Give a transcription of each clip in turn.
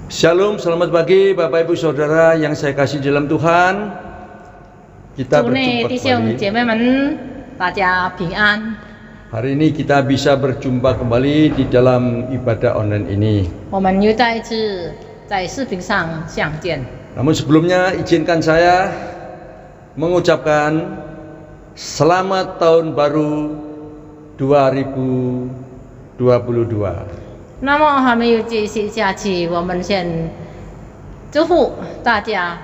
Shalom, selamat pagi Bapak Ibu Saudara yang saya kasih dalam Tuhan. Kita 主内 berjumpa 弟兄 kembali. 姐妹们，大家平安。 Hari ini kita bisa berjumpa kembali di dalam ibadah online ini. 我们又再一次在视频上相见。 Namun sebelumnya izinkan saya mengucapkan selamat tahun baru 2022. 那么还没有继续下去，我们先祝福大家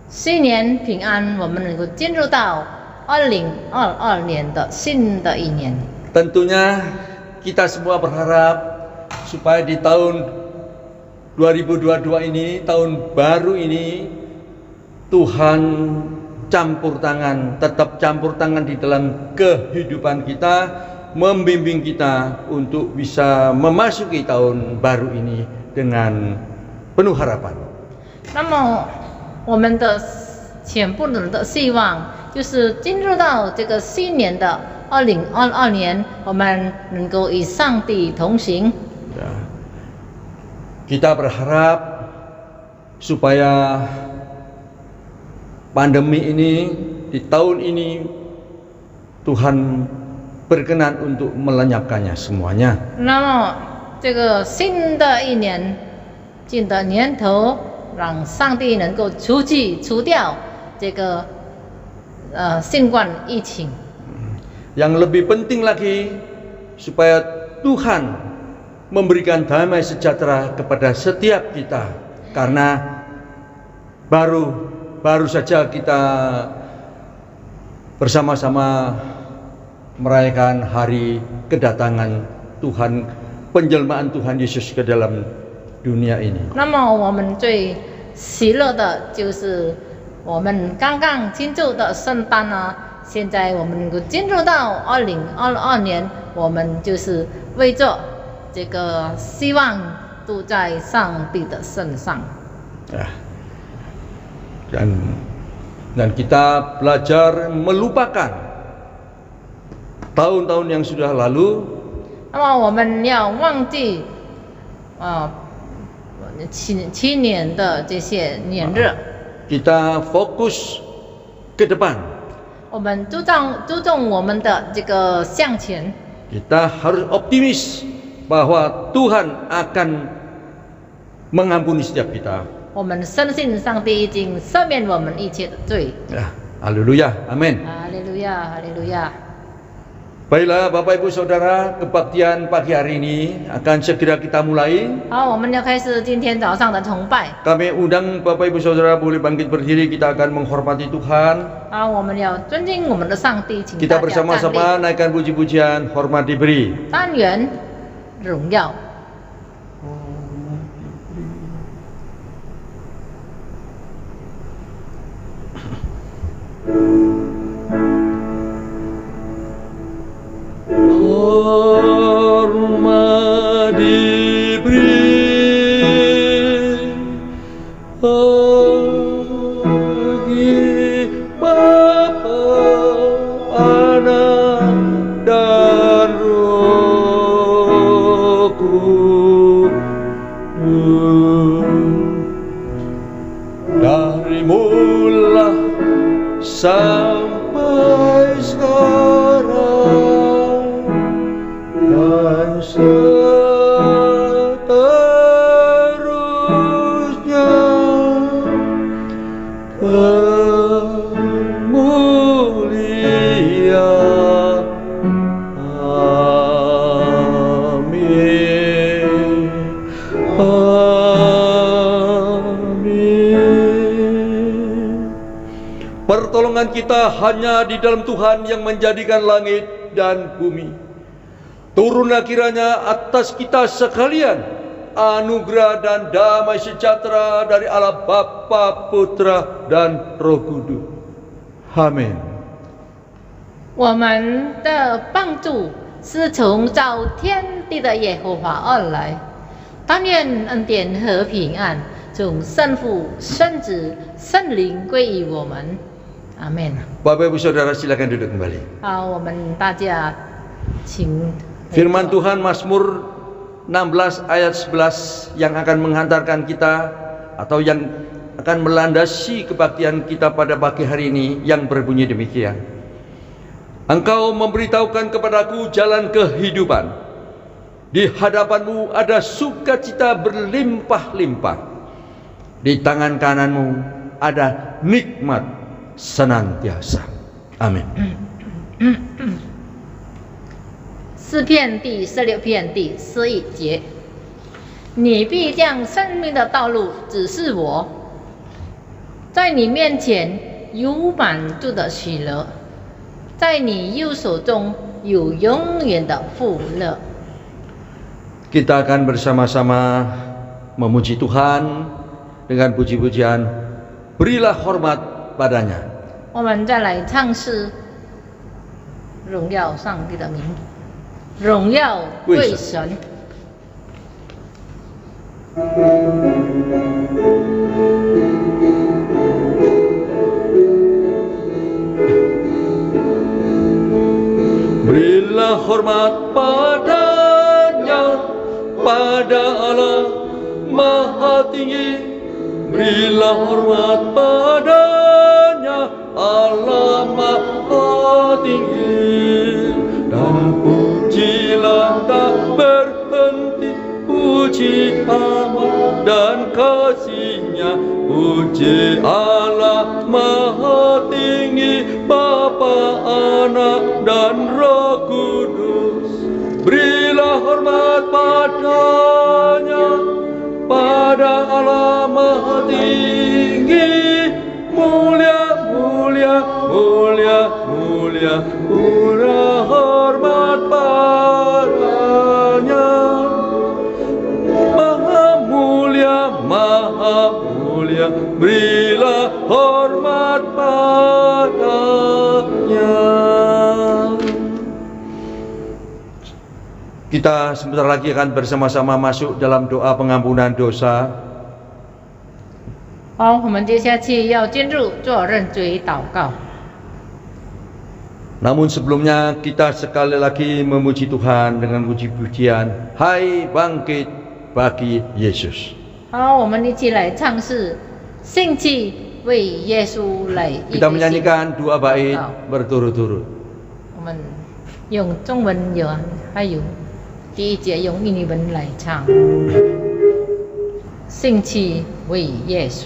新年平安，我们能够进入到2022年的新的一年。 Tentunya kita semua berharap supaya di tahun 2022 ini, tahun baru ini, Tuhan tetap campur tangan di dalam kehidupan kita, membimbing kita untuk bisa memasuki tahun baru ini dengan penuh harapan. 那么我们的全部人的希望就是进入到这个新年的2022年，我们能够与上帝同行。 Ya. Kita berharap supaya pandemi ini di tahun ini Tuhan berkenan untuk melenyapkannya semuanya. 那么这个新的一年，新的年头，让上帝能够除掉这个新冠疫情。 Yang lebih penting lagi supaya Tuhan memberikan damai sejahtera kepada setiap kita, karena baru saja kita bersama-sama merayakan hari kedatangan Tuhan, penjelmaan Tuhan Yesus ke dalam dunia ini. 那么我们最喜乐的就是我们刚刚庆祝的圣诞啊！现在我们能够进入到2022年，我们就是为着这个希望都在上帝的身上。 Ya. Dan kita belajar melupakan tahun-tahun yang sudah lalu. 那么我们要忘记去年的这些年日， Kita fokus ke depan. 我们注重我们的这个向前。 Kita harus optimis bahwa Tuhan akan mengampuni setiap kita. 我们深信上帝已经赦免我们一切的罪。 Ya, haleluya, amin. 哈利路亚，哈利路亚。 Baiklah Bapak Ibu Saudara, kebaktian pagi hari ini akan segera kita mulai. 好，我们要开始今天早上的崇拜。 Kami undang Bapak Ibu Saudara boleh bangkit berdiri, kita akan menghormati Tuhan. 好，我们要尊敬我们的上帝，请 Kita 大家站 bersama-sama 立。 naikkan puji-pujian, hormat diberi. 单元荣耀。 Hormat diberi bagi Bapa, Anak dan Roh Kudus, dari mula sampai sekarang dan seterusnya, mulia. Amin. Amin. Pertolongan kita hanya di dalam Tuhan yang menjadikan langit dan bumi. Turunlah kiranya atas kita sekalian anugerah dan damai sejahtera dari Allah Bapa, Putra, dan Roh Kudus. Amin. 我们的帮助是从造天地的耶和华而来，但愿恩典和平安从圣父、圣子、圣灵归于我们。阿门。 Bapak Ibu Saudara silakan duduk kembali. 好，我们大家请 Firman Tuhan Mazmur 16 ayat 11 yang akan menghantarkan kita atau yang akan melandasi kebaktian kita pada pagi hari ini, yang berbunyi demikian. Engkau memberitahukan kepadaku jalan kehidupan. Di hadapanmu ada sukacita berlimpah-limpah. Di tangan kananmu ada nikmat senantiasa. Amin. 诗篇第16篇第11节，你必将生命的道路指示我，在你面前有满足的喜乐，在你右手中有永远的福乐。 Kita akan bersama-sama memuji Tuhan dengan puji-pujian, berilah hormat padanya. 我们再来唱诗，荣耀上帝的名，荣耀归神。 Berilah hormat padanya, pada Allah Maha Tinggi. Berilah hormat padanya, Allah Maha Tinggi. Dan pujilah tak berhenti, puji amat dan kasih-Nya. Puji Allah Maha Tinggi, Bapa, Anak dan Roh Kudus. Berilah hormat padanya, pada Allah Maha Tinggi. Mulia, mulia, mulia, mulia, pura hormat padanya. Maha mulia, maha mulia, berilah hormat padanya. Kita sebentar lagi akan bersama-sama masuk dalam doa pengampunan dosa. 好，我们接下去要进入做认罪祷告。 Namun sebelumnya kita sekali lagi memuji Tuhan dengan puji-pujian, Hai bangkit bagi Yesus. 好，我们一起来唱诗，兴起为耶稣来预备 Kita menyanyikan dua bait 祷告 berturut-turut. 我们用中文有，还有第一节用印尼文来唱。兴起为耶稣。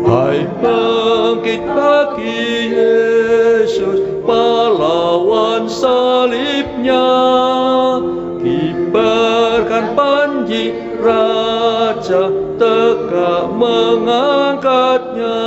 Hai bangkit bagi Yesus, pahlawan salibnya. Kibarkan panji Raja, tegak mengangkatnya.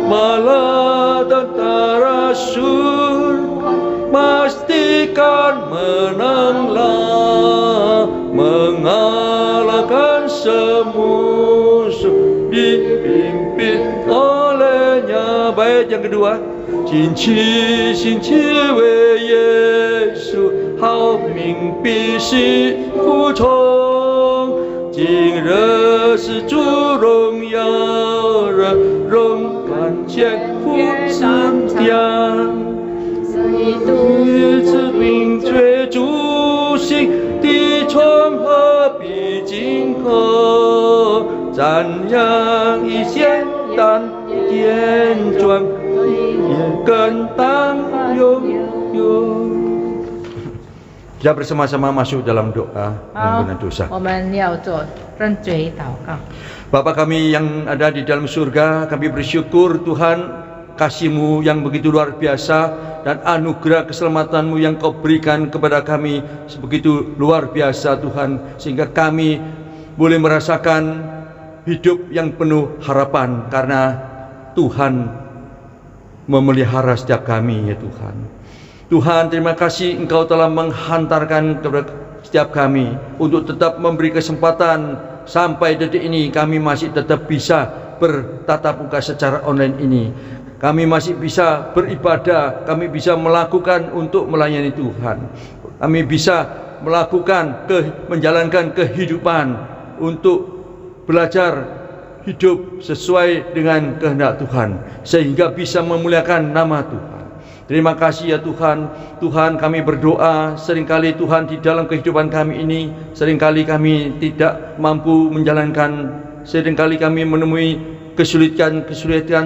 Bala tentara surga, pastikan menanglah, mengalahkan semusuh, dipimpin olehnya. Bait yang kedua, 兴起，兴起为耶稣，好命必须服从。今日是主荣耀，人荣感前赴升天。一次并追主心，地窗何必惊恐？赞扬一线但坚壮，也更当拥有。 Kita bersama-sama masuk dalam doa pengampunan dosa. 我们要做认罪祷告。 Bapa kami yang ada di dalam surga, kami bersyukur Tuhan, kasih-Mu yang begitu luar biasa dan anugerah keselamatan-Mu yang Kau berikan kepada kami begitu luar biasa Tuhan, sehingga kami boleh merasakan hidup yang penuh harapan karena Tuhan memelihara setiap kami ya Tuhan. Tuhan, terima kasih Engkau telah menghantarkan kepada setiap kami untuk tetap memberi kesempatan sampai detik ini kami masih tetap bisa bertatap muka secara online ini. Kami masih bisa beribadah, kami bisa melakukan untuk melayani Tuhan. Kami bisa melakukan menjalankan kehidupan untuk belajar hidup sesuai dengan kehendak Tuhan, sehingga bisa memuliakan nama Tuhan. Terima kasih ya Tuhan. Tuhan, kami berdoa, seringkali Tuhan di dalam kehidupan kami ini, seringkali kami tidak mampu menjalankan, seringkali kami menemui kesulitan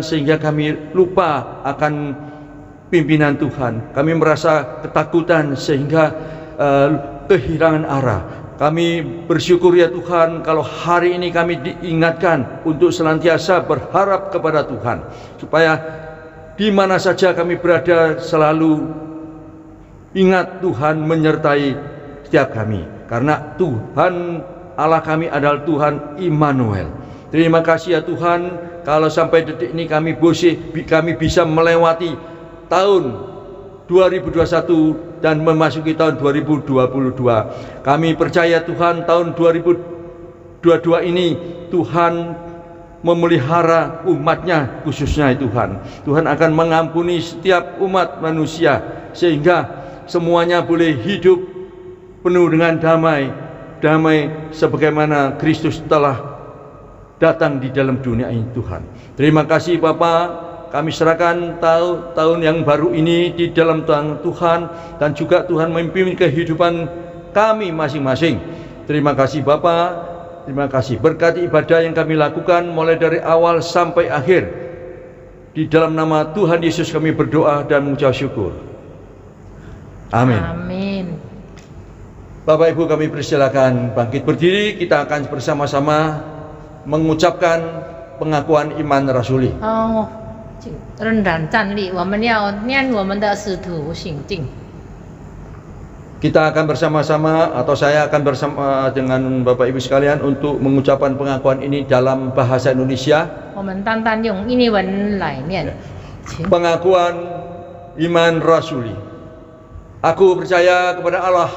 sehingga kami lupa akan pimpinan Tuhan. Kami merasa ketakutan sehingga kehilangan arah. Kami bersyukur ya Tuhan kalau hari ini kami diingatkan untuk senantiasa berharap kepada Tuhan, supaya di mana saja kami berada selalu ingat Tuhan menyertai setiap kami, karena Tuhan Allah kami adalah Tuhan Immanuel. Terima kasih ya Tuhan, kalau sampai detik ini kami bisa melewati tahun 2021 dan memasuki tahun 2022. Kami percaya Tuhan, tahun 2022 ini Tuhan memelihara umatnya, khususnya Tuhan. Tuhan akan mengampuni setiap umat manusia, sehingga semuanya boleh hidup penuh dengan damai sebagaimana Kristus telah datang di dalam dunia ini Tuhan. Terima kasih Bapa, kami serahkan tahun yang baru ini di dalam tangan Tuhan, dan juga Tuhan memimpin kehidupan kami masing-masing. Terima kasih Bapa. Terima kasih, berkati ibadah yang kami lakukan mulai dari awal sampai akhir. Di dalam nama Tuhan Yesus kami berdoa dan mengucap syukur. Amin. Amin. Bapak Ibu, kami persilakan bangkit berdiri. Kita akan bersama-sama mengucapkan pengakuan iman rasuli. 仍然站立，我们要念我们的使徒行径。 Kita akan bersama-sama, atau saya akan bersama dengan Bapak Ibu sekalian untuk mengucapkan pengakuan ini dalam bahasa Indonesia. 我们单单用印尼文来念。 Pengakuan iman rasuli. Aku percaya kepada Allah,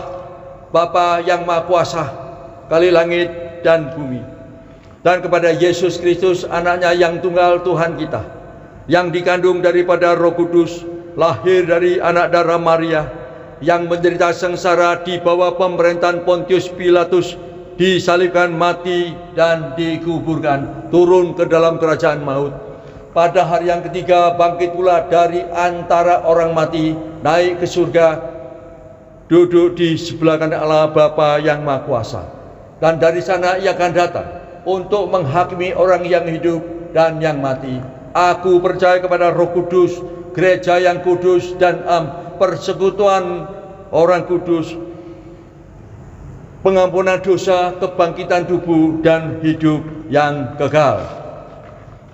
Bapa yang Maha Kuasa, kali langit dan bumi, dan kepada Yesus Kristus, anaknya yang tunggal Tuhan kita, yang dikandung daripada Roh Kudus, lahir dari anak darah Maria, yang menderita sengsara di bawah pemerintahan Pontius Pilatus, disalibkan, mati dan dikuburkan, turun ke dalam kerajaan maut. Pada hari yang ketiga bangkit pula dari antara orang mati, naik ke surga, duduk di sebelah kanan Allah Bapa yang Maha Kuasa, dan dari sana ia akan datang untuk menghakimi orang yang hidup dan yang mati. Aku percaya kepada Roh Kudus, gereja yang kudus dan persekutuan orang kudus, pengampunan dosa, kebangkitan tubuh dan hidup yang kekal.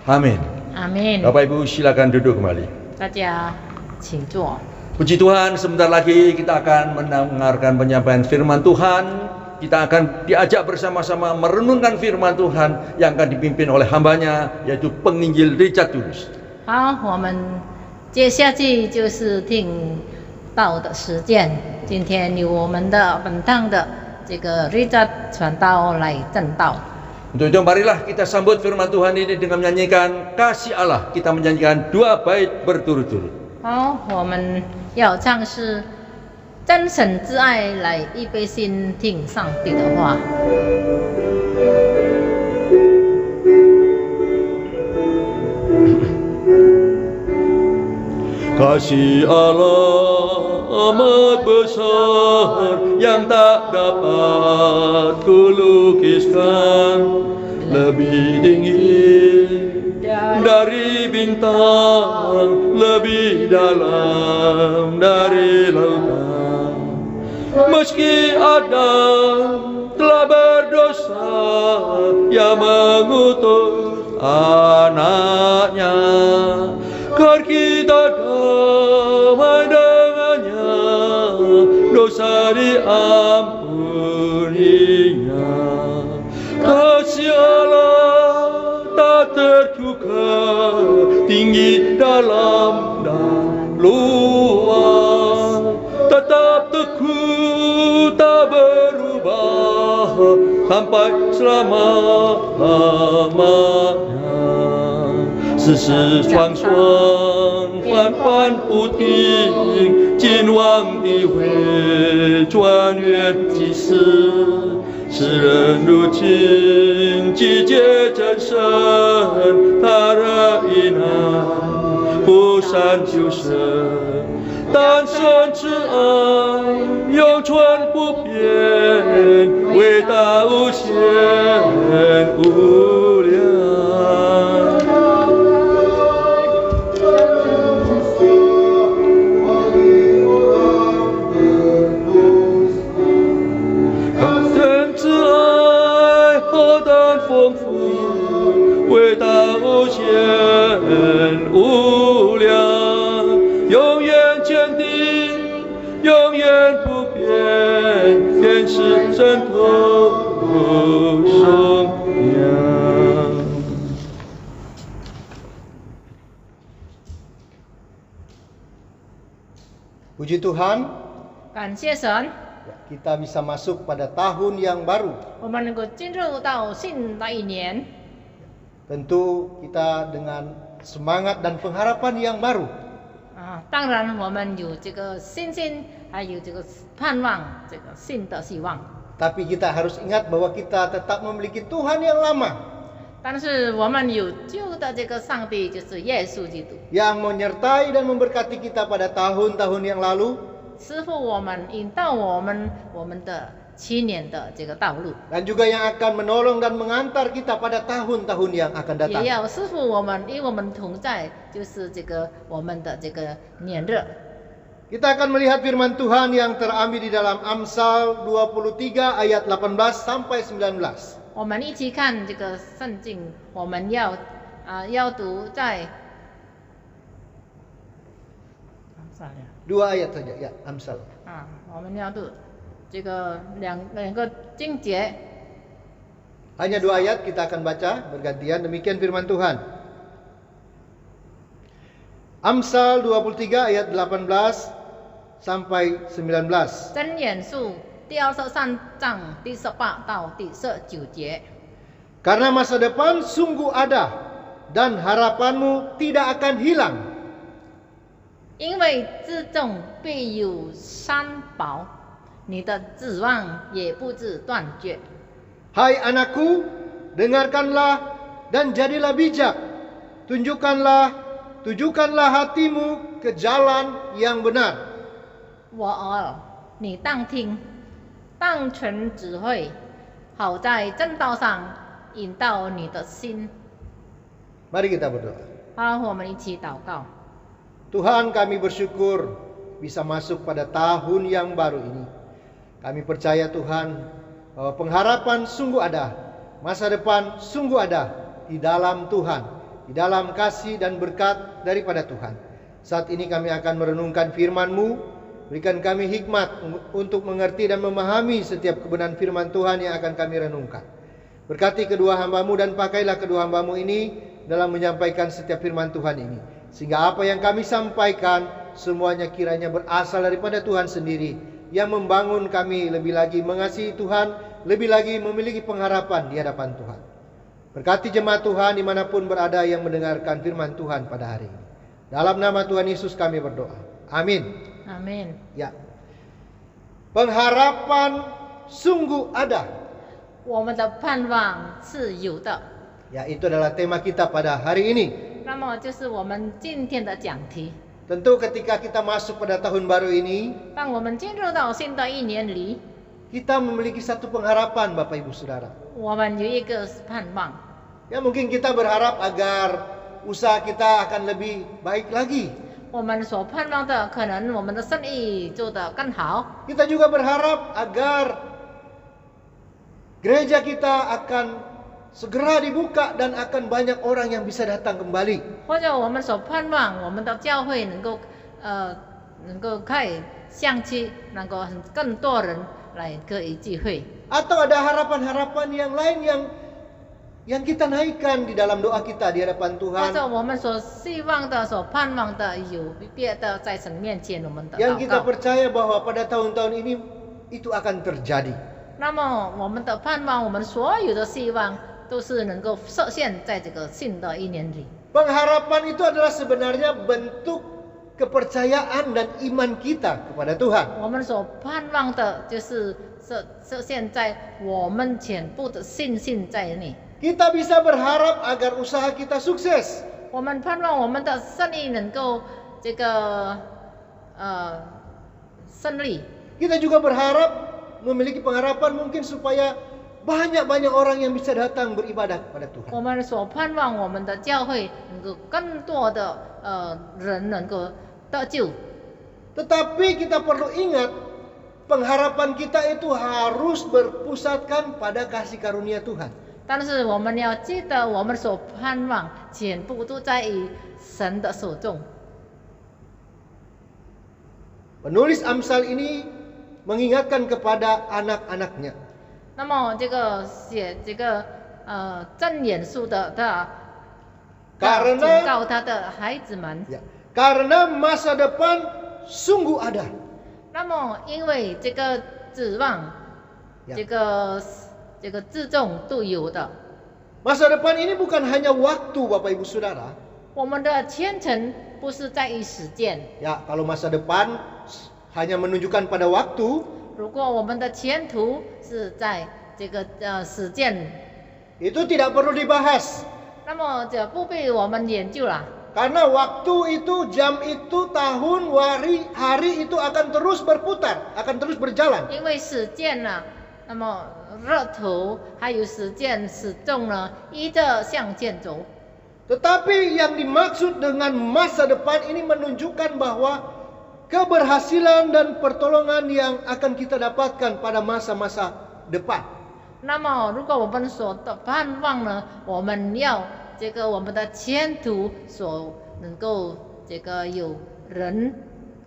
Amin. Amin. Bapak Ibu silakan duduk kembali. 大家请坐。 Puji Tuhan, sebentar lagi kita akan mendengarkan penyampaian firman Tuhan. Kita akan diajak bersama-sama merenungkan firman Tuhan yang akan dipimpin oleh hambanya, yaitu penginjil Richard Tulus. 好，我们接下去就是听道的实践。今天由我们的本堂的这个 Richard 传道来证道。 Untuk itu marilah kita sambut firman Tuhan ini dengan menyanyikan kasih Allah. Kita menyanyikan 2 bait berturut-turut. 好，我们要唱是真神之爱，来预备心听上帝的话。 Kasih Allah amat besar yang tak dapat kulukiskan, lebih tinggi dari bintang, lebih dalam dari lautan. Meski Adam telah berdosa, Ia mengutus anaknya, agar kita damai dengannya, dosa diampuninya. Kasih Allah tak terduga, tinggi, dalam dan luas, tetap teguh tak berubah sampai selama-lamanya. 世事双双，缓缓不停，金王的回转远即时，向世人如今季节增生，他的疑难不善救生，但神之爱永存不变，伟大无限无量。神之爱何等丰富，伟大无限无量，永远坚定，永远不变，便是神头生养。Puji Tuhan, 感谢神， kita bisa masuk pada tahun yang baru. 我们能够进入到新的一年。 Tentu kita dengan semangat dan pengharapan yang baru. 当然我们有这个信心，还有这个盼望，这个新的希望。 Tapi kita harus ingat bahwa kita tetap memiliki Tuhan yang lama 但是我们有旧的这个上帝，就是耶稣基督， yang menyertai dan memberkati kita pada tahun-tahun yang lalu 师傅我们引导我们的7年的这个道路， dan juga yang akan menolong dan mengantar kita pada tahun-tahun yang akan 也 datang. 要师傅我们与我们同在，就是这个我们的这个年日。 Kita akan melihat firman Tuhan yang terambil di dalam Amsal 23 ayat 18 sampai 19. 我们一起看这个圣经，我们要读在Dua ayat saja ya, Amsal. 我们要读这个两个经节。 Hanya 2 ayat kita akan baca bergantian, demikian firman Tuhan. Amsal 23 ayat 18 sampai 19. 箴言書第23章第18到第19節。 Karena masa depan sungguh ada dan harapanmu tidak akan hilang. 因为自重必有三宝，你的指望也不致断绝。 Hai anakku, dengarkanlah dan jadilah bijak. Tujukanlah hatimu ke jalan yang benar. 我儿，你当听，当存智慧，好在正道上引导你的心。 Mari kita berdoa. 好，我们一起祷告。 Tuhan, kami bersyukur bisa masuk pada tahun yang baru ini. Kami percaya Tuhan bahwa pengharapan sungguh ada, masa depan sungguh ada di dalam Tuhan, di dalam kasih dan berkat daripada Tuhan. Saat ini kami akan merenungkan firman-Mu. Berikan kami hikmat untuk mengerti dan memahami setiap kebenaran firman Tuhan yang akan kami renungkan. Berkati kedua hamba-Mu dan pakailah kedua hamba-Mu ini dalam menyampaikan setiap firman Tuhan ini. Sehingga apa yang kami sampaikan semuanya kiranya berasal daripada Tuhan sendiri, yang membangun kami lebih lagi mengasihi Tuhan, lebih lagi memiliki pengharapan di hadapan Tuhan. Berkati jemaat Tuhan dimanapun berada yang mendengarkan firman Tuhan pada hari ini. Dalam nama Tuhan Yesus kami berdoa. Amin. Amin. Ya. Pengharapan sungguh ada. 我们的盼望是有的。 Ya, itu adalah tema kita pada hari ini. 那么就是我们今天的讲题。 Tentu ketika kita masuk pada tahun baru ini, 当我们进入到新的一年里， kita memiliki satu pengharapan Bapak Ibu Saudara. 我们有一个盼望。 Ya, mungkin kita berharap agar usaha kita akan lebih baik lagi. 我们所盼望的，可能我们的生意做得更好。 Kita juga berharap agar gereja kita akan segera dibuka dan akan banyak orang yang bisa datang kembali. 或者我们所盼望我们的教会能够开向期，能够更多人来可以聚会。 Atau ada harapan-harapan yang lain yang kita naikkan di dalam doa kita di hadapan 或 Tuhan. 者我们所希望的、所盼望的，有别的在神面前我们的 Yang 祷 kita 告。 percaya bahwa pada tahun-tahun ini itu akan terjadi. 那么我们的盼望，我们所有的希望，都是能够实现在这个新的一年里。 Pengharapan itu adalah sebenarnya bentuk kepercayaan dan iman kita kepada Tuhan. 我们所盼望的就是现在我们全部的信心在你。 Kita bisa berharap agar usaha kita sukses. 我们盼望我们的生意能够胜利。 Kita juga memiliki pengharapan mungkin supaya banyak-banyak orang yang bisa datang beribadah kepada Tuhan. 我们所盼望我们的教会能够更多的人能够得救。 Tetapi kita perlu ingat, pengharapan kita itu harus berpusatkan pada kasih karunia Tuhan. 但是我们要记得，我们所盼望全部都在于神的手中。 Penulis Amsal ini mengingatkan kepada anak-anaknya. 那么写这个箴言书的警告他的孩子们。 Karena masa depan sungguh ada. 那么因为这个指望，这个自重都有的。 Masa depan ini bukan hanya waktu, Bapak Ibu Saudara. 我们的前程不是在于时间。 Ya, kalau masa depan hanya menunjukkan pada waktu, 如果我们的前途是在这个时间， itu tidak perlu dibahas. 那么就不被我们研究了。 Karena waktu itu, jam itu, tahun, hari itu akan terus berputar, akan terus berjalan. 因为时间呢，那么热头还有时间始终呢依着向前走。 Tetapi yang dimaksud dengan masa depan ini menunjukkan bahwa keberhasilan dan pertolongan yang akan kita dapatkan pada masa-masa depan. 那么，如果我们所的盼望呢，我们要我们的前途所能够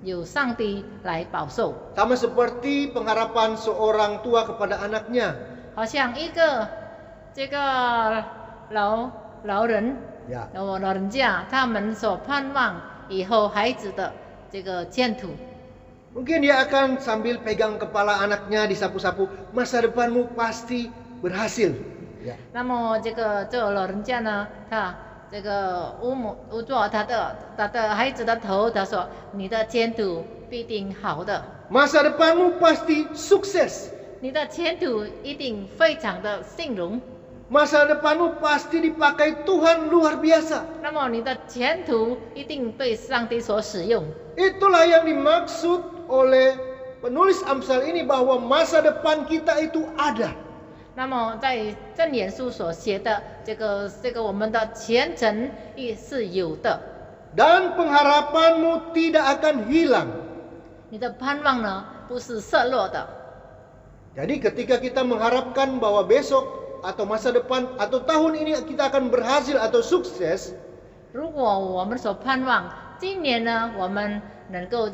有上帝来保守。 Sama seperti pengharapan seorang tua kepada anaknya. 好像一个老人， Ya. 老人家，他们所盼望以后孩子的前途。 Mungkin dia akan sambil pegang kepala anaknya disapu-sapu, masa depanmu pasti berhasil. Ya. 那么这个老人家呢，他捂住他的孩子的头，他说：“你的前途必定好的， Masa depanmu pasti sukses. 你的前途一定非常的兴隆。 Masa depanmu pasti dipakai Tuhan luar biasa. 那么你的前途一定被上帝所使用。” Itulah yang dimaksud oleh penulis Amsal ini bahwa masa depan kita itu ada. 那么在箴言书所写的我们的前程也是有的。 Dan pengharapanmu tidak akan hilang. 你的盼望呢，不是失落的。 Jadi ketika kita mengharapkan bahwa besok atau masa depan atau tahun ini kita akan berhasil atau sukses, 如果我们所盼望今年呢，我们能够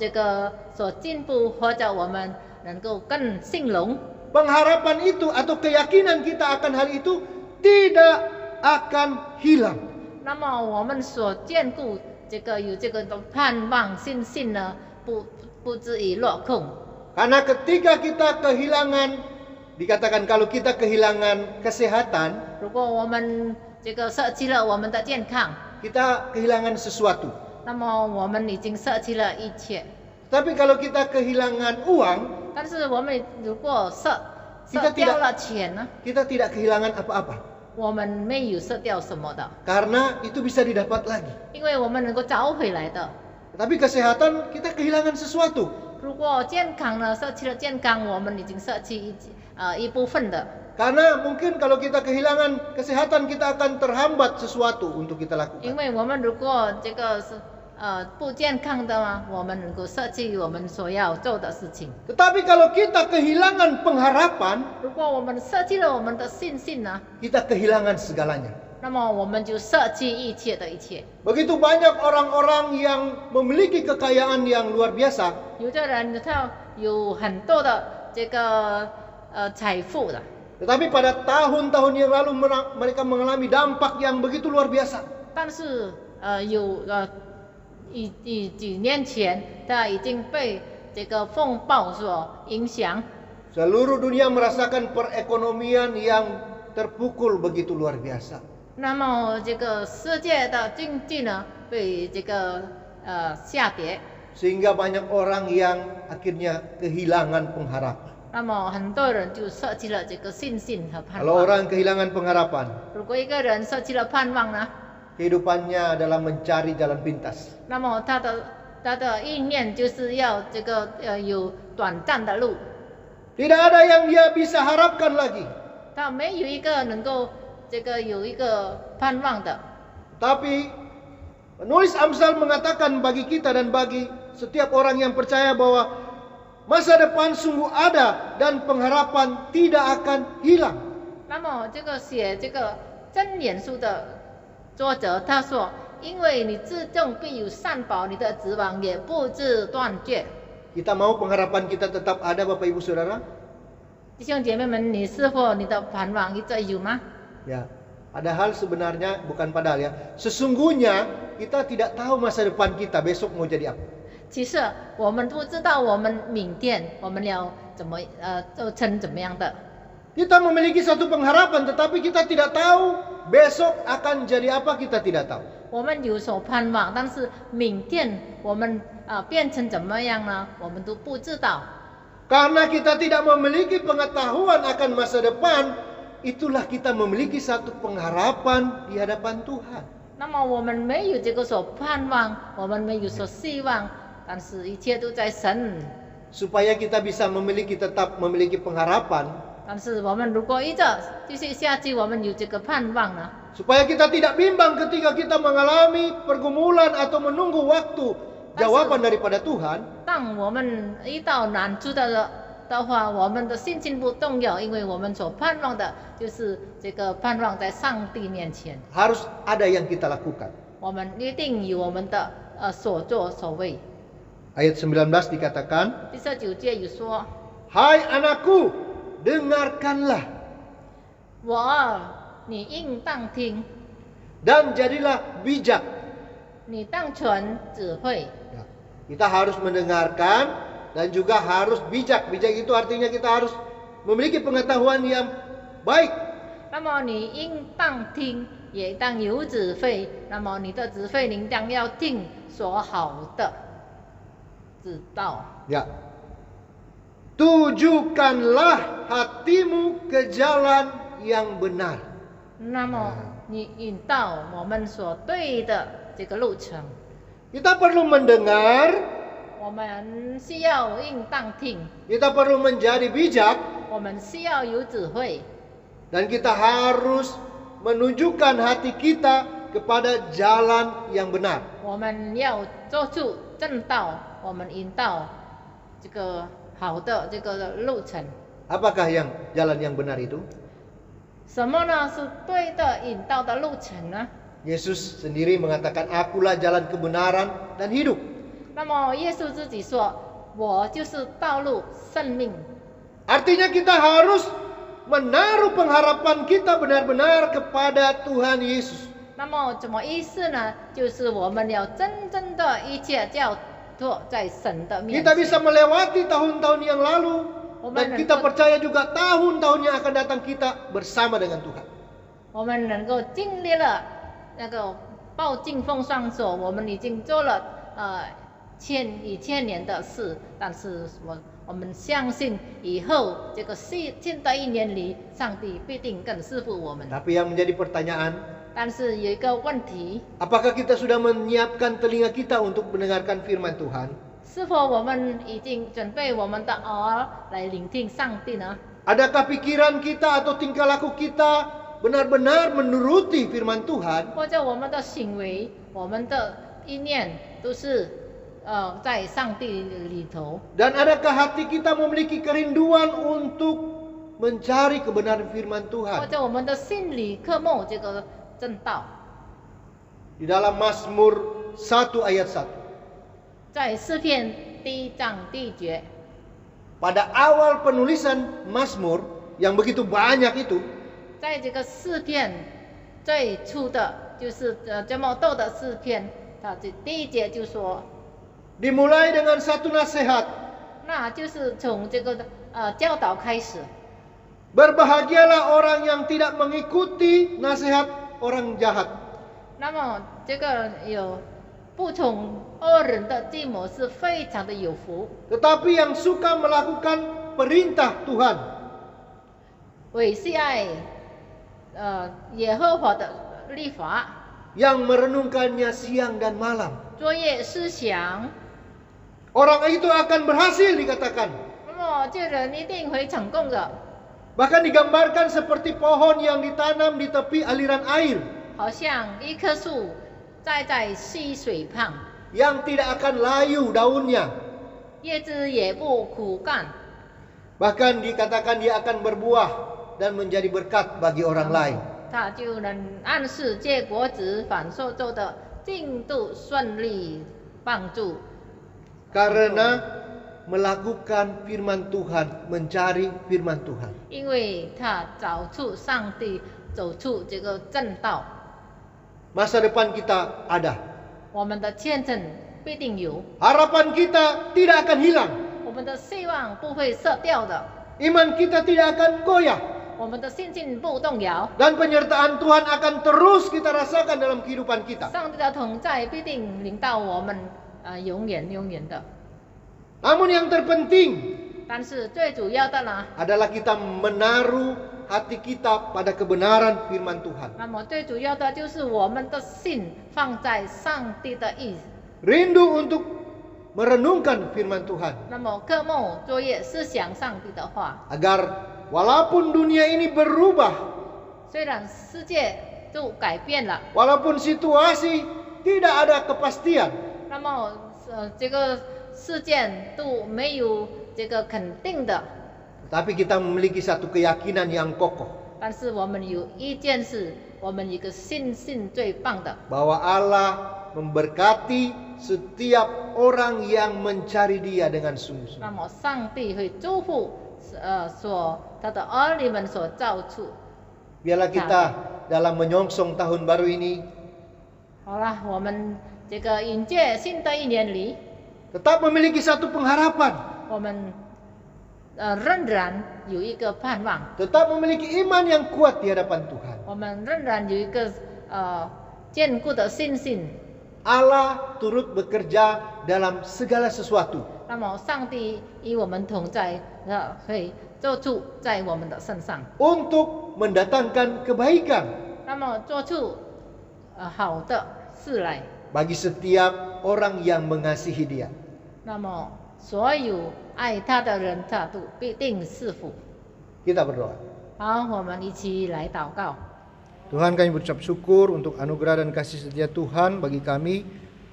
所进步，或者我们能够更兴隆， pengharapan itu atau keyakinan kita akan hal itu tidak akan hilang. 那么我们所眷顾有的盼望信心呢，不至于落空。 Karena ketika kita kehilangan, dikatakan kalau kita kehilangan kesehatan, 如果我们舍弃了我们的健康， kita kehilangan sesuatu. 那么我们已经舍弃了一切。 Tapi kalau kita kehilangan uang, 但是我们如果舍 kita 掉了钱呢， kita tidak kehilangan apa-apa. 我们没有舍掉什么的， Karena itu bisa didapat lagi. 因为我们能够找回来的。 Tapi kesehatan kita kehilangan sesuatu. 如果健康呢，舍弃了健康，我们已经舍弃一部分的。 Karena mungkin kalau kita kehilangan kesehatan, kita akan terhambat sesuatu untuk kita 因 lakukan. 为我们如果是不健康的嘛，我们能够舍弃我们所要做的事情。 Tetapi kalau kita kehilangan pengharapan, 如果我们舍弃了我们的信心呢， kita kehilangan segalanya. 那么我们就舍弃一切的一切。 Begitu banyak orang-orang yang memiliki kekayaan yang luar biasa, 有的人他有很多的财富的， tetapi pada tahun-tahun yang lalu mereka mengalami dampak yang begitu luar biasa. 但是几年前他已经被风暴所影响。 Seluruh dunia merasakan perekonomian yang terpukul begitu luar biasa. 那么世界的经济呢，被下跌， sehingga banyak orang yang akhirnya kehilangan pengharapan. 那么很多人就舍弃了这个信心和盼 Kalau 望。 orang kehilangan pengharapan, 如果一个人舍弃了盼望呢， kehidupannya adalah mencari jalan pintas. 那么他的意念就是要这个有短暂的路， Tidak ada yang dia bisa harapkan lagi. 他没有一个能够这个有一个盼望的。 Tapi penulis Amsal mengatakan bagi kita dan bagi setiap orang yang percaya bahwa masa depan sungguh ada dan pengharapan tidak akan hilang. 那么这个写这个箴言书的作者他说，因为你自种必有善报，你的指望也不致断绝。 Kita mau pengharapan kita tetap ada, Bapak Ibu Saudara? 弟兄姐妹们，你是否你的盼望一直有吗？ Ya, padahal sebenarnya bukan padahal ya. Sesungguhnya kita tidak tahu masa depan kita besok mau jadi apa. 其实我们不知道我们明天我们要怎么做成怎么样的。 Kita memiliki satu pengharapan, tetapi kita tidak tahu besok akan jadi apa, kita tidak tahu. 我们有所盼望，但是明天我们变成怎么样呢？我们都不知道。 Karena kita tidak memiliki pengetahuan akan masa depan, itulah kita memiliki satu pengharapan di hadapan Tuhan. 那么我们没有这个所盼望，我们没有所希望，但是一切都在神。 Supaya kita bisa tetap memiliki pengharapan, 但是我们如果一直继续下去，我们有这个盼望呢？ supaya kita tidak bimbang ketika kita mengalami pergumulan atau menunggu waktu jawaban daripada Tuhan. 当我们遇到难处的话，我们的心情不动摇，因为我们所盼望的就是这个盼望在上帝面前。 Harus ada yang kita lakukan. 我们一定有我们的所作所为。 Ayat 19 dikatakan, 第19节有说： Hai anakku, dengarkanlah 我儿，你应当听， dan jadilah bijak. 你当存智慧。 Ya, kita harus mendengarkan dan juga harus bijak. Bijak itu artinya kita harus memiliki pengetahuan yang baik. 那么你应当听，也当有智慧。那么你的智慧，你当要听所好的，知道。 Ya. Tujukanlah hatimu ke jalan yang benar. 那么你引导我们所对的这个路程， Kita perlu mendengar, 我们需要应当听， kita perlu menjadi bijak, 我们需要有智慧， dan kita harus menunjukkan hati kita kepada jalan yang benar. 我们要做出正道，我们引导这个好的这个路程。 Apakah jalan yang benar itu? 什么呢？是对的引导的路程呢？ Yesus sendiri mengatakan, Akulah jalan kebenaran dan hidup. 那么耶稣自己说：“我就是道路、生命。” Artinya kita harus menaruh pengharapan kita benar-benar kepada Tuhan Yesus. 那么怎么意思呢？就是我们要真正的一切交托在神的面 Kita 前。 bisa melewati tahun-tahun yang lalu, dan kita percaya juga tahun-tahun yang akan datang kita bersama dengan Tuhan. 我们能够经历了那个报尽风霜所，我们已经做了千年的事，但是我们相信以后这个新的一年里，上帝必定更赐福我们。 Tapi yang menjadi pertanyaan, 但是有一个问题， apakah kita sudah menyiapkan telinga kita untuk mendengarkan firman Tuhan? 是否我们已经准备我们的耳来聆听上帝呢？ Adakah pikiran kita atau tingkah laku kita benar-benar menuruti firman Tuhan? 或者我们的行为、我们的意念都是在上帝里头？ Dan adakah hati kita memiliki kerinduan untuk mencari kebenaran firman 或 Tuhan? 者我们的心里渴慕这个正道？ Di dalam Mazmur 1 ayat 1. 在诗篇第1章第1节， Pada awal penulisan Mazmur yang begitu banyak itu, 在这个诗篇最初的就是这么多的诗篇，它这第1节就说， dimulai dengan satu nasihat. 那就是从这个教导开始。 Berbahagialah orang yang tidak mengikuti nasihat orang jahat. 那么这个不从恶人的计谋是非常的有福。 Tetapi yang suka melakukan perintah Tuhan, 为喜爱耶和华的律法， yang merenungkannya siang dan malam, 作业思想， orang itu akan berhasil dikatakan. 那么这人一定会成功的。 Bahkan digambarkan seperti pohon yang ditanam di tepi aliran air, 好像一棵树栽在溪水旁， yang tidak akan layu daunnya. 叶子也不枯干， Bahkan dikatakan dia akan berbuah dan menjadi berkat bagi orang lain. 它就能按时结果子，反受咒的进度顺利，帮助。 Karena melakukan firman Tuhan, mencari firman Tuhan. 因为他找出上帝，走出这个正道， Masa depan kita ada. 我们的见证必定有， Harapan kita tidak akan hilang. 我们的希望不会色掉的， Iman kita tidak akan goyah. 我们的信心不动摇， Dan penyertaan Tuhan akan terus kita rasakan dalam kehidupan kita. 上帝的同在必定领到我们永远的。 Namun yang terpenting 但是最主要的呢， adalah kita menaruh hati kita pada kebenaran firman Tuhan. 那么最主要的就是我们的心放在上帝的意， Rindu untuk merenungkan firman Tuhan. 那么科目作业思想上帝的话， Agar walaupun dunia ini berubah, 虽然世界都改变了， walaupun situasi tidak ada kepastian, 那么这个事件都没有这个肯定的， tapi kita memiliki satu keyakinan yang kokoh 但是我们有一件事，我们一个信心最棒的， bahwa Allah memberkati setiap orang yang mencari Dia dengan 那 sungguh-sungguh. 么上帝会祝福他的儿女们所造出。 Biarlah kita dalam menyongsong tahun baru ini 好了，我们这个迎接新的一年里， tetap memiliki satu pengharapan, 我们仍然有一个盼望， tetap memiliki iman yang kuat di hadapan Tuhan. 我们仍然有一个坚固的信心。 Allah turut bekerja dalam segala sesuatu. 那么上帝与我们同在，会做出在我们的身上， Untuk mendatangkan kebaikan 那么做出好的事来。 bagi setiap orang yang mengasihi Dia. 那么所有爱他的人，他都必定是福。 Kita berdoa. 好，我们一起来祷告。 Tuhan, kami berucap syukur untuk anugerah dan kasih setia Tuhan bagi kami.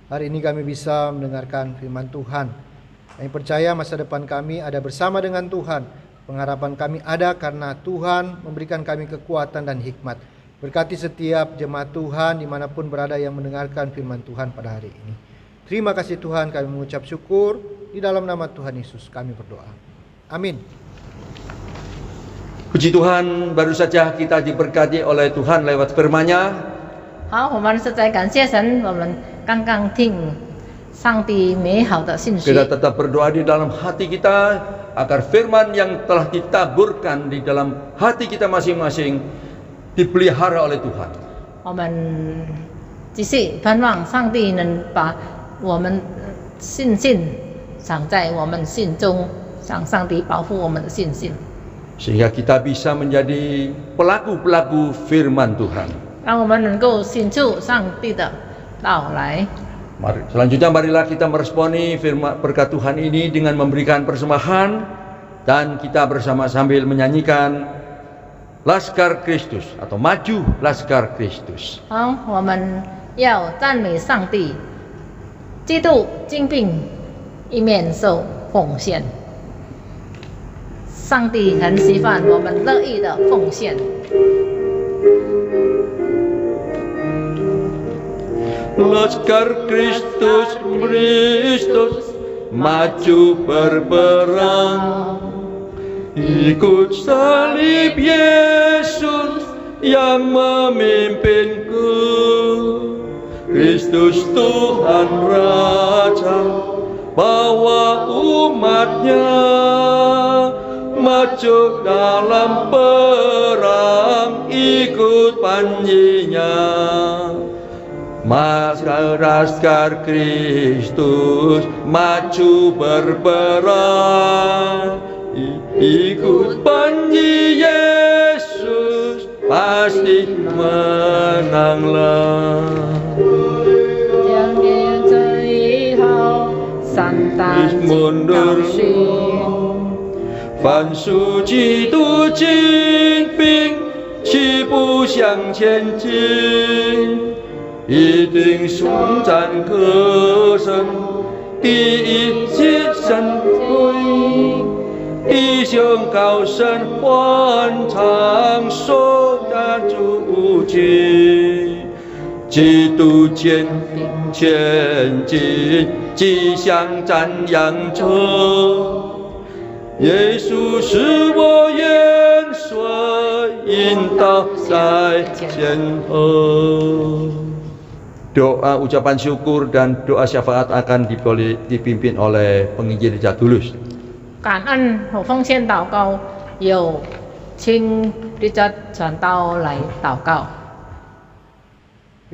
Hari ini kami bisa mendengarkan firman Tuhan. Kami percaya masa depan kami ada bersama dengan Tuhan. Pengharapan kami ada karena Tuhan memberikan kami kekuatan dan hikmat. Berkati setiap jemaat Tuhan dimanapun berada yang mendengarkan firman Tuhan pada hari ini. Terima kasih Tuhan, kami mengucap syukur. Di dalam nama Tuhan Yesus kami berdoa. Amin. Puji Tuhan, baru saja kita diberkati oleh Tuhan lewat firman-Nya. 好，我们实在感谢神，我们刚刚听上帝美好的信息。 Kita tetap berdoa di dalam hati kita agar firman yang telah ditaburkan di dalam hati kita masing-masing dipelihara oleh Tuhan. 我们继续盼望上帝能把我们信心藏在我们心中，让上帝保护我们的信心， Sehingga kita bisa menjadi pelaku-pelaku firman Tuhan. 让我们能够信出上帝的到来。 Selanjutnya marilah kita meresponi firman berkat Tuhan ini dengan memberikan persembahan, dan kita bersama sambil menyanyikan Laskar Kristus atau Maju Laskar Kristus. 好，我们要赞美上帝，基督精兵一面受奉献。上帝很喜欢我们乐意的奉献。 Laskar Kristus, Kristus, maju berperang, ikut salib Yesus yang memimpinku. Kristus Tuhan Raja, bawa umatnya maju dalam perang, ikut panjinya. Maka laskar Kristus maju berperang, ikut panji Yesus pasti menanglah. 两年最后，散弹尽到心。 凡属基督精兵，齐步向前进，一定雄战可胜，第一切神归。弟兄高声欢唱，手拿主旗，基督坚定前进，吉祥赞扬着。 耶稣是我元帅，引导在前头。Doa ucapan syukur dan doa syafaat akan dipimpin oleh penginjil Gereja Tulus. 感恩和奉献祷告，有请立着传道来祷告。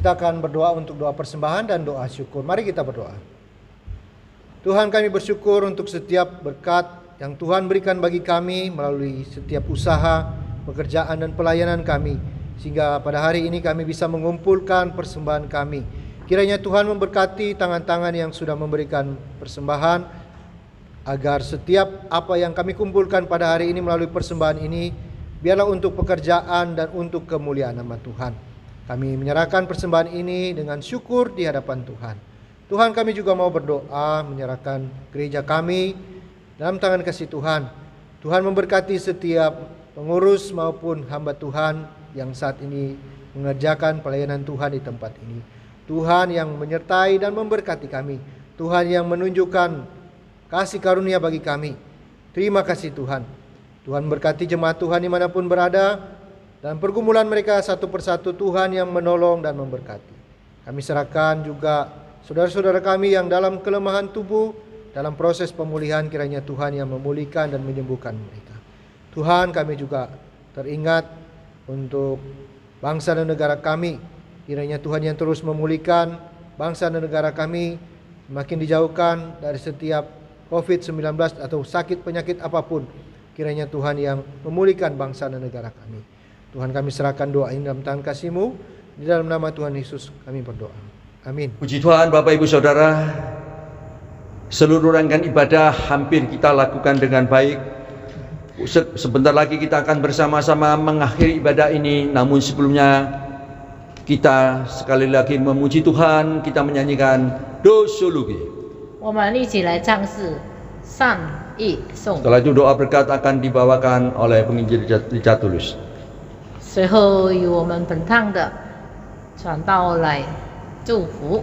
Kita akan berdoa untuk doa persembahan dan doa syukur. Mari kita berdoa. Tuhan, kami bersyukur untuk setiap berkat yang Tuhan berikan bagi kami melalui setiap usaha, pekerjaan dan pelayanan kami, sehingga pada hari ini kami bisa mengumpulkan persembahan kami. Kiranya Tuhan memberkati tangan-tangan yang sudah memberikan persembahan, agar setiap apa yang kami kumpulkan pada hari ini melalui persembahan ini, biarlah untuk pekerjaan dan untuk kemuliaan nama Tuhan. Kami menyerahkan persembahan ini dengan syukur di hadapan Tuhan. Tuhan, kami juga mau berdoa menyerahkan gereja kami dalam tangan kasih Tuhan. Tuhan memberkati setiap pengurus maupun hamba Tuhan yang saat ini mengerjakan pelayanan Tuhan di tempat ini. Tuhan yang menyertai dan memberkati kami. Tuhan yang menunjukkan kasih karunia bagi kami. Terima kasih Tuhan. Tuhan berkati jemaat Tuhan dimanapun berada. Dan pergumulan mereka satu persatu, Tuhan yang menolong dan memberkati. Kami serahkan juga saudara-saudara kami yang dalam kelemahan tubuh, dalam proses pemulihan, kiranya Tuhan yang memulihkan dan menyembuhkan mereka. Tuhan, kami juga teringat untuk bangsa dan negara kami. Kiranya Tuhan yang terus memulihkan bangsa dan negara kami, semakin dijauhkan dari setiap COVID-19 atau sakit penyakit apapun. Kiranya Tuhan yang memulihkan bangsa dan negara kami. Tuhan, kami serahkan doa ini dalam tangan kasih-Mu. Di dalam nama Tuhan Yesus kami berdoa. Amin. Puji Tuhan, Bapak Ibu Saudara. Seluruh rangkaian ibadah hampir kita lakukan dengan baik. Sebentar lagi kita akan bersama-sama mengakhiri ibadah ini. Namun sebelumnya kita sekali lagi memuji Tuhan. Kita menyanyikan Doxology. Setelah itu doa berkat akan dibawakan oleh penginjil Gereja Tulus. 随后由我们本堂的传道来祝福。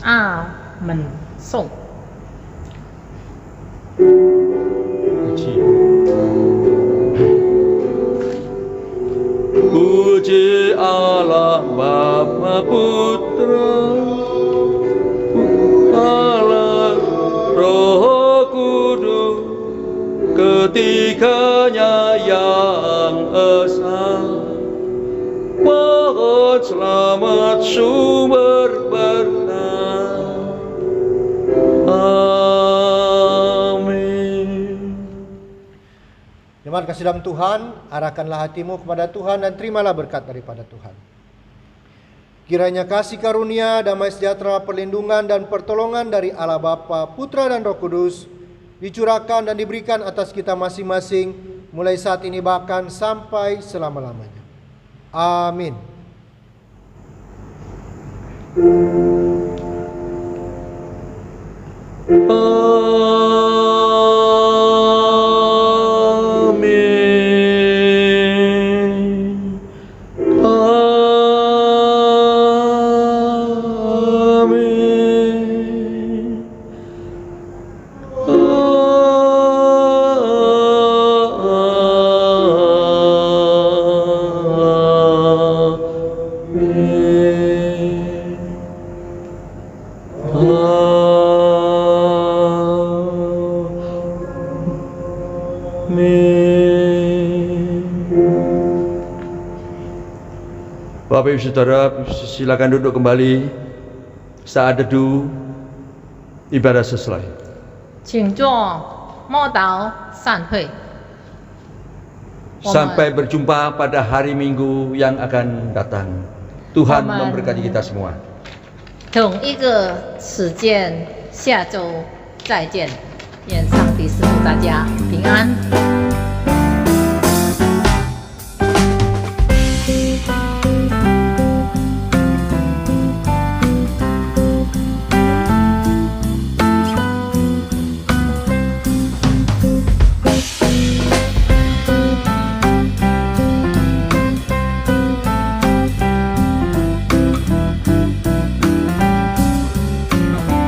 阿门颂。Puji Allah Bapa Putra Allah Roh Kudus, ketiganya yang esa. Mohon selamat sumber berkah. Amin. Jemaat kasih dalam Tuhan, arahkanlah hatimu kepada Tuhan dan terimalah berkat daripada Tuhan. Kiranya kasih karunia, damai sejahtera, perlindungan dan pertolongan dari Allah Bapa, Putra dan Roh Kudus dicurahkan dan diberikan atas kita masing-masing mulai saat ini bahkan sampai selama-lamanya. Amin. Bapak Ibu Saudara, silakan duduk kembali. Saat teduh ibadah selesai. 请坐，默祷散会。 Sampai berjumpa pada hari Minggu yang akan datang. Tuhan Amen. memberkati kita semua. 同一个时间，下周再见。愿上帝赐福大家平安。